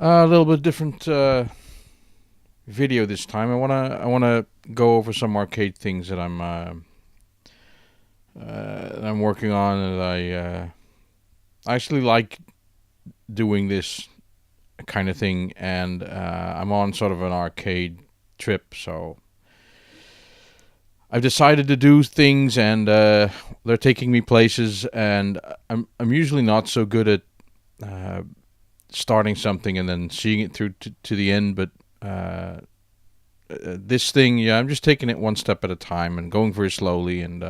A little bit different video this time. I wanna go over some arcade things that I'm working on, and I actually like doing this kind of thing, and I'm on sort of an arcade trip, so I've decided to do things, and they're taking me places, and I'm usually not so good at uh, starting something and then seeing it through to the end, but this thing, yeah, I'm just taking it one step at a time and going very slowly, and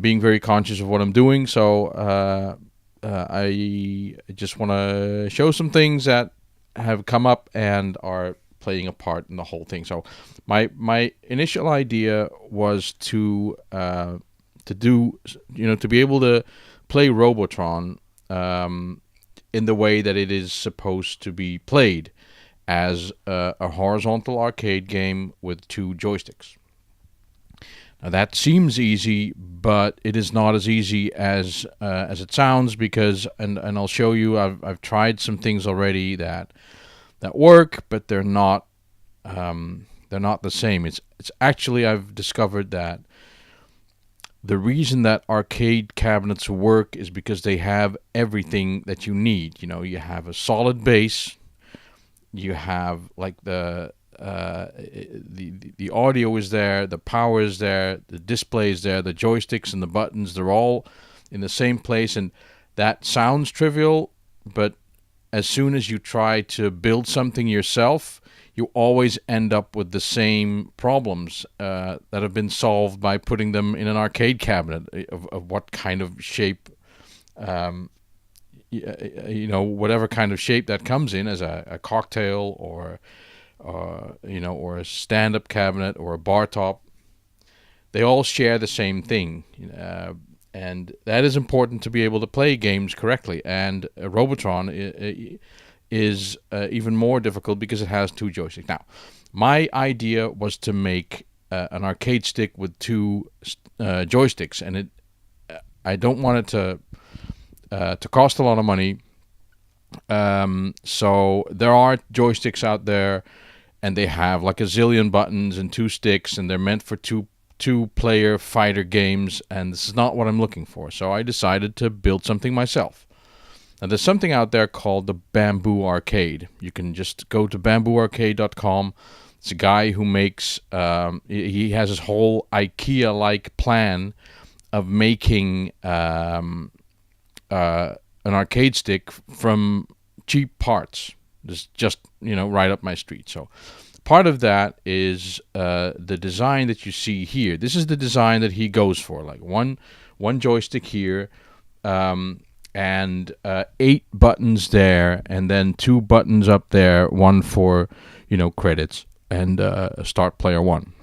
being very conscious of what I'm doing. So I just want to show some things that have come up and are playing a part in the whole thing. So my initial idea was to do, to be able to play Robotron in the way that it is supposed to be played, as a horizontal arcade game with two joysticks. Now that seems easy, but it is not as easy as it sounds, because and I'll show you. I've tried some things already that work, but they're not the same. It's actually, I've discovered that the reason that arcade cabinets work is because they have everything that you need. You have a solid base. You have like the audio is there, the power is there, the display is there, the joysticks and the buttons, they're all in the same place. And that sounds trivial, but as soon as you try to build something yourself, you always end up with the same problems that have been solved by putting them in an arcade cabinet of what kind of shape, whatever kind of shape that comes in, as a cocktail or a stand-up cabinet or a bar top. They all share the same thing, and that is important to be able to play games correctly. And Robotron is even more difficult because it has two joysticks. Now, my idea was to make an arcade stick with two joysticks, and I don't want it to cost a lot of money. So there are joysticks out there, and they have like a zillion buttons and two sticks, and they're meant for two-player fighter games, and this is not what I'm looking for. So I decided to build something myself. Now, there's something out there called the Bamboo Arcade. You can just go to bambooarcade.com. It's a guy who makes, he has his whole IKEA-like plan of making an arcade stick from cheap parts. Just right up my street. So part of that is the design that you see here. This is the design that he goes for, like one joystick here, and 8 buttons there, and then 2 buttons up there, one for credits, and start player 1.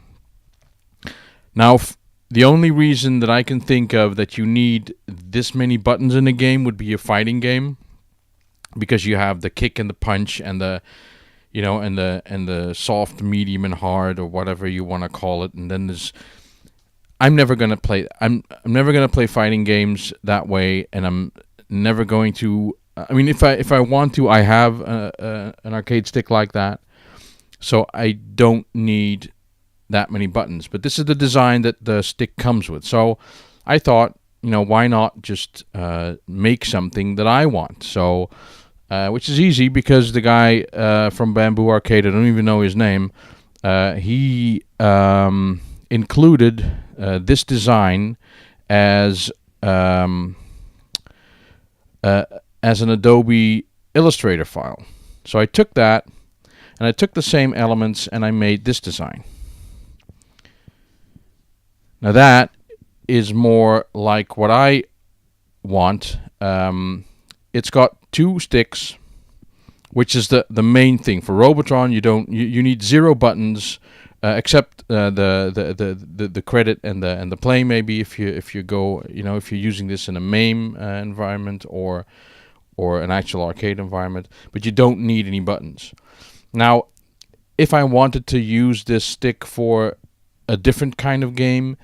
Now, the only reason that I can think of that you need this many buttons in a game would be a fighting game, because you have the kick and the punch and the and the soft, medium, and hard, or whatever you want to call it. And then there's I'm never gonna play fighting games that way, and I'm never going to. I mean, if I want to, I have an arcade stick like that, so I don't need that many buttons. But this is the design that the stick comes with. So I thought, why not just make something that I want? So, which is easy, because the guy from Bamboo Arcade, I don't even know his name, he included this design as an Adobe Illustrator file. So I took that, and I took the same elements, and I made this design. Now that is more like what I want. It's got 2 sticks, which is the main thing. For Robotron, you need 0 buttons, except the credit and the play, maybe if you go, if you're using this in a MAME environment or an actual arcade environment, but you don't need any buttons. Now, if I wanted to use this stick for a different kind of game,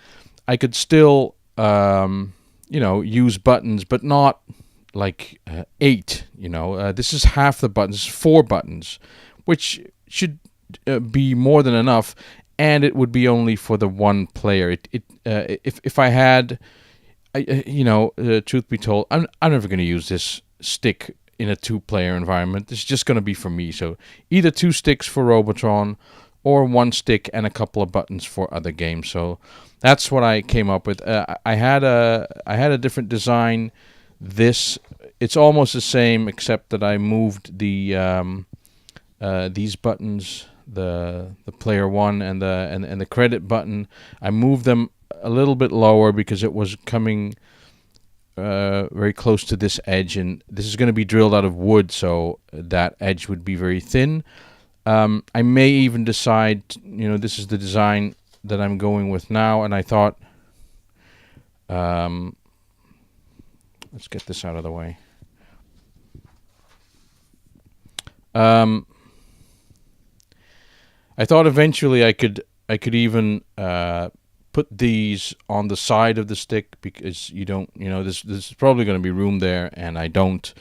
I could still use buttons, but not like 8. This is half the buttons, 4 buttons, which should be more than enough, and it would be only for the one player. If I had, truth be told, I'm never going to use this stick in a 2-player environment. It's just going to be for me. So either 2 sticks for Robotron, or 1 stick and a couple of buttons for other games. So that's what I came up with. I had a different design. It's almost the same, except that I moved the these buttons, the player 1 and the credit button. I moved them a little bit lower because it was coming very close to this edge, and this is going to be drilled out of wood, so that edge would be very thin. I may even decide, this is the design that I'm going with now, and I thought, let's get this out of the way. I thought eventually I could even put these on the side of the stick, because there's probably going to be room there, and I don't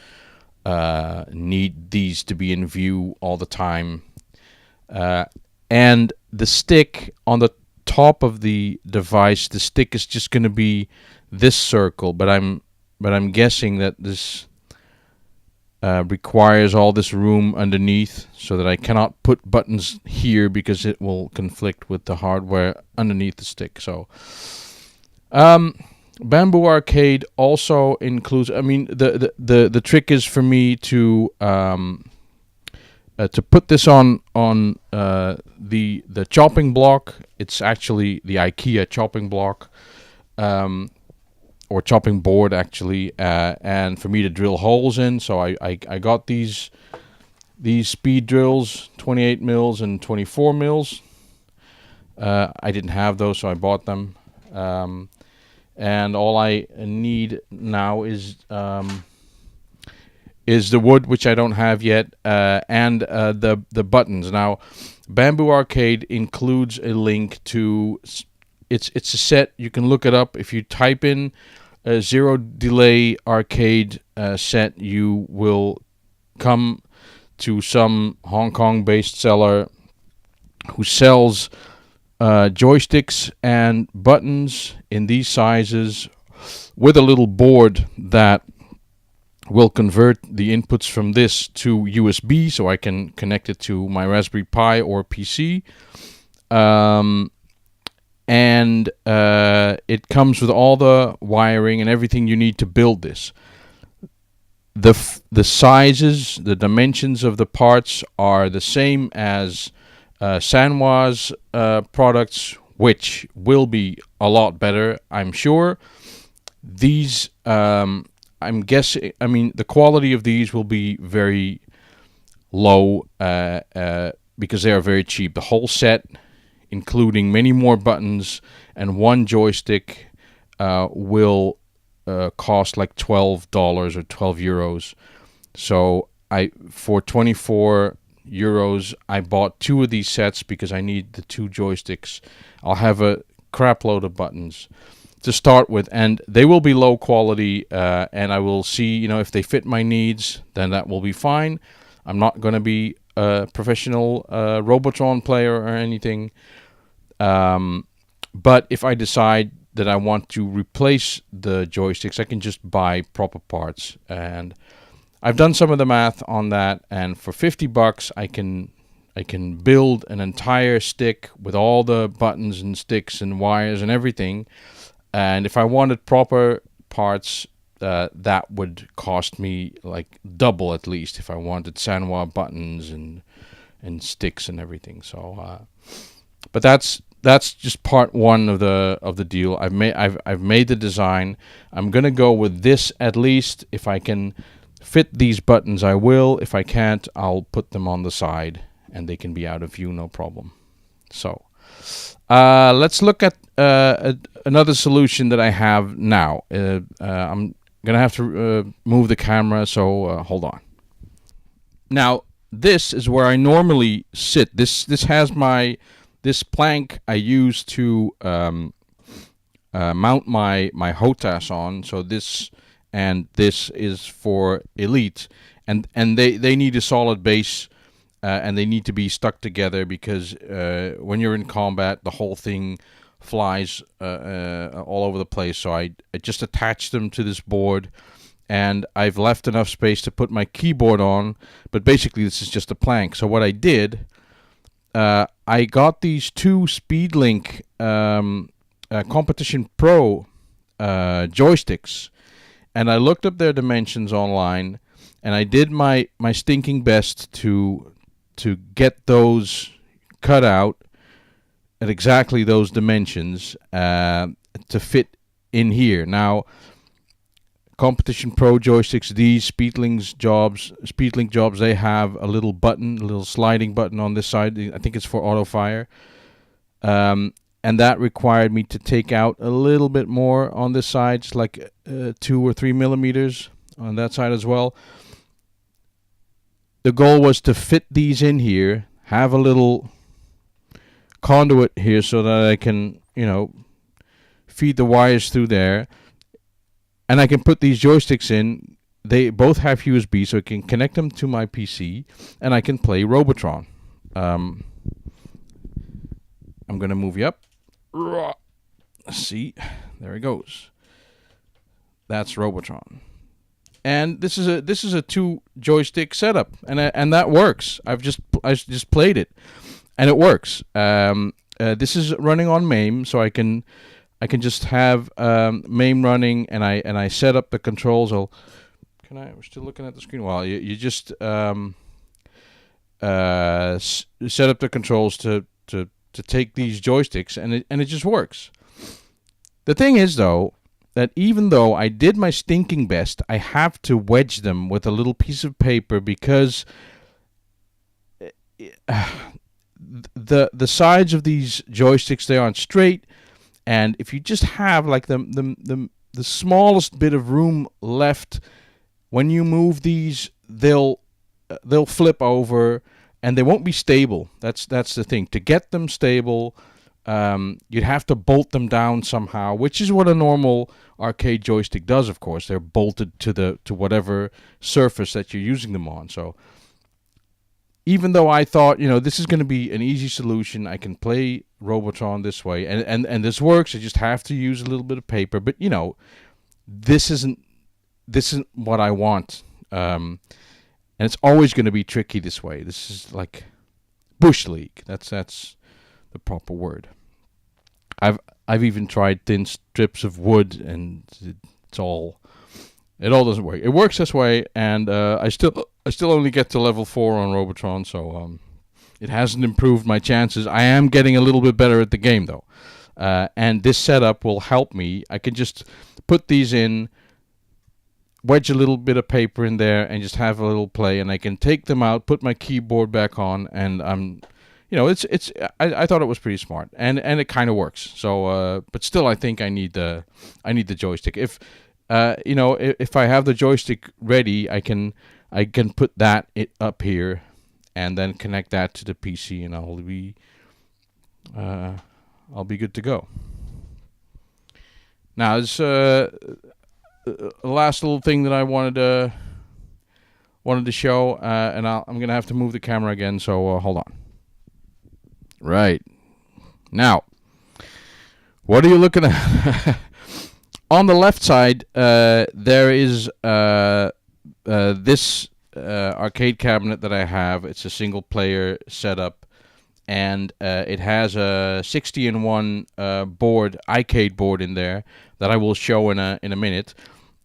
need these to be in view all the time. And the stick on the top of the device, the stick is just going to be this circle, but I'm guessing that this requires all this room underneath, so that I cannot put buttons here because it will conflict with the hardware underneath the stick. So Bamboo Arcade also includes, the trick is for me to put this on the chopping block. It's actually the IKEA chopping block, or chopping board actually, and for me to drill holes in. So I got these speed drills, 28 mils and 24 mils. I didn't have those, so I bought them. And all I need now is the wood, which I don't have yet, and the buttons. Now, Bamboo Arcade includes a link to. It's a set. You can look it up. If you type in Zero Delay Arcade set, you will come to some Hong Kong-based seller who sells joysticks and buttons in these sizes, with a little board that will convert the inputs from this to USB, so I can connect it to my Raspberry Pi or PC. And it comes with all the wiring and everything you need to build this. The sizes, the dimensions of the parts are the same as Sanwa's products, which will be a lot better, I'm sure. These, I'm guessing, the quality of these will be very low because they are very cheap. The whole set, including many more buttons and 1 joystick, will cost like $12 or 12 euros. So for 24 euros, I bought 2 of these sets because I need the 2 joysticks. I'll have a crap load of buttons to start with, and they will be low quality, and I will see, if they fit my needs, then that will be fine. I'm not going to be a professional Robotron player or anything. But if I decide that I want to replace the joysticks, I can just buy proper parts. And I've done some of the math on that, and for $50 I can build an entire stick with all the buttons and sticks and wires and everything. And if I wanted proper parts, that would cost me like double at least, if I wanted Sanwa buttons and sticks and everything. So but that's just part 1 of the deal. I've made the design. I'm gonna go with this at least. If I can fit these buttons, I will. If I can't, I'll put them on the side and they can be out of view, no problem. So let's look at another solution that I have now. I'm gonna have to move the camera, so hold on. Now this is where I normally sit. This has this plank I use to mount my HOTAS on. So this and this is for Elite, and they need a solid base, and they need to be stuck together because when you're in combat, the whole thing flies all over the place. So I just attached them to this board, and I've left enough space to put my keyboard on, but basically this is just a plank. So what I did, I got these two Speedlink Competition Pro joysticks, and I looked up their dimensions online, and I did my stinking best to get those cut out at exactly those dimensions to fit in here. Now, Competition Pro joysticks, these Speedlink jobs, they have a little button, a little sliding button on this side. I think it's for auto fire. And that required me to take out a little bit more on this side, just like 2 or 3 millimeters on that side as well. The goal was to fit these in here, have a little conduit here so that I can, feed the wires through there. And I can put these joysticks in. They both have USB, so I can connect them to my PC, and I can play Robotron. I'm going to move you up. See, there it goes. That's Robotron. And this is a 2 joystick setup, and that works. I just played it, and it works. This is running on MAME, so I can just have MAME running, and I set up the controls. We're still looking at the screen. Well, you just set up the controls to take these joysticks, and it just works. The thing is, though, that even though I did my stinking best, I have to wedge them with a little piece of paper because the sides of these joysticks, they aren't straight, and if you just have like the smallest bit of room left, when you move these, they'll flip over, and they won't be stable. That's the thing. To get them stable, you'd have to bolt them down somehow, which is what a normal arcade joystick does, of course. They're bolted to whatever surface that you're using them on. So even though I thought, this is going to be an easy solution, I can play Robotron this way, and this works. I just have to use a little bit of paper. But, this isn't what I want. And it's always going to be tricky this way. This is like Bush League. That's the proper word. I've even tried thin strips of wood, and it all doesn't work. It works this way, and I still only get to level 4 on Robotron, so it hasn't improved my chances. I am getting a little bit better at the game, though, and this setup will help me. I can just put these in, wedge a little bit of paper in there, and just have a little play, and I can take them out, put my keyboard back on, and I'm, I thought it was pretty smart, and it kind of works. So, but still, I think I need the joystick. If if I have the joystick ready, I can put that up here, and then connect that to the PC, and I'll be good to go. Now, this last little thing that I wanted to show, and I'm gonna have to move the camera again. So hold on. Right now, what are you looking at? On the left side, there is this arcade cabinet that I have. It's a single-player setup, and it has a 60-in-1 board, arcade board in there that I will show in a minute.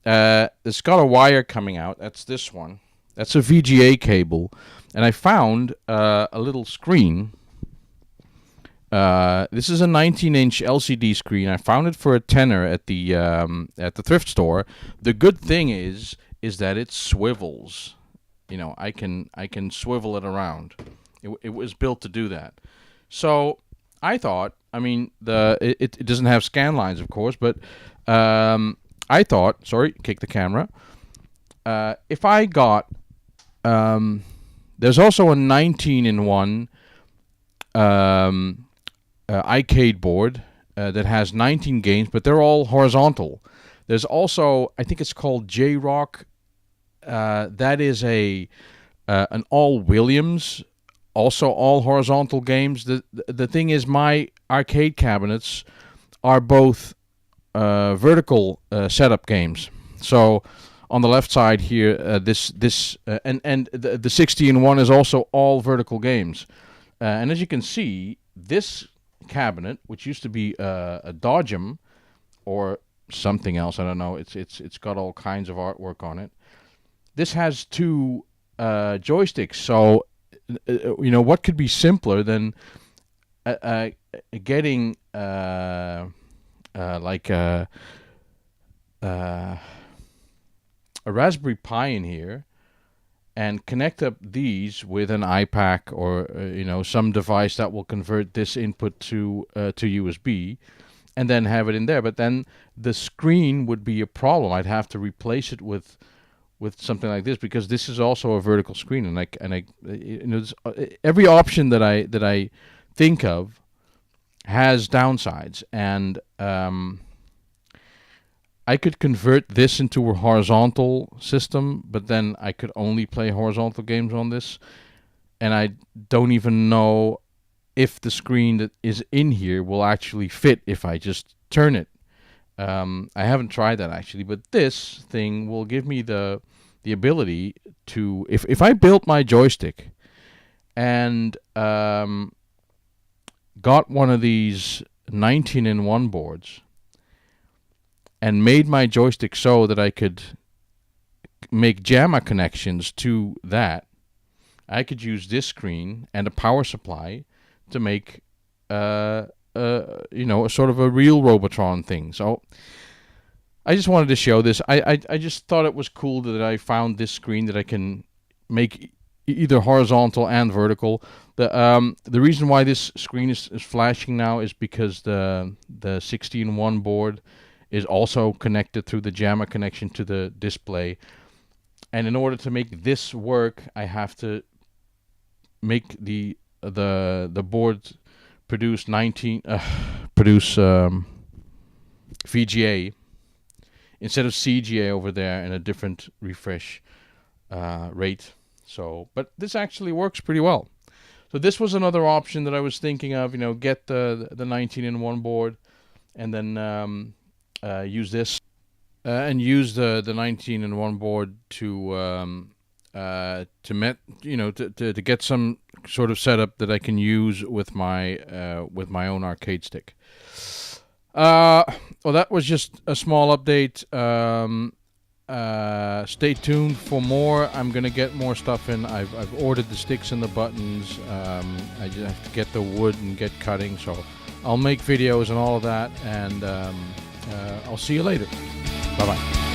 It's got a wire coming out. That's this one. That's a VGA cable, and I found a little screen. This is a 19-inch LCD screen. I found it for a tenner at the thrift store. The good thing is that it swivels. I can swivel it around. It was built to do that. So I thought, it doesn't have scan lines, of course, but I thought, kick the camera. If I got, there's also a 19-in-1 arcade board that has 19 games, but they're all horizontal. There's also, I think it's called J-Rock. That is an all Williams, also all horizontal games. The thing is, my arcade cabinets are both vertical setup games. So on the left side here, and the 60-in-1 is also all vertical games. And as you can see, this cabinet, which used to be a Dodgem or something else, I don't know. It's got all kinds of artwork on it. This has two joysticks. So what could be simpler than getting like a Raspberry Pi in here and connect up these with an iPac or some device that will convert this input to USB, and then have it in there. But then the screen would be a problem. I'd have to replace it with something like this, because this is also a vertical screen, and every option that I think of has downsides, and I could convert this into a horizontal system, but then I could only play horizontal games on this, and I don't even know if the screen that is in here will actually fit if I just turn it. I haven't tried that actually, but this thing will give me the ability to, if I built my joystick and got one of these 19-in-1 boards and made my joystick so that I could make JAMA connections to that, I could use this screen and a power supply to make a sort of a real Robotron thing. So I just wanted to show this. I just thought it was cool that I found this screen that I can make either horizontal and vertical. The reason why this screen is flashing now is because the 16-in-1 board is also connected through the JAMA connection to the display. And in order to make this work, I have to make the board produce VGA instead of CGA over there, in a different refresh rate. So, but this actually works pretty well. So this was another option that I was thinking of. Get the 19-in-1 board, and then use this and use the 19-in-1 board to get some sort of setup that I can use with my own arcade stick. Well, that was just a small update. Stay tuned for more. I'm gonna get more stuff in. I've ordered the sticks and the buttons. I just have to get the wood and get cutting. So I'll make videos and all of that, and I'll see you later. Bye bye.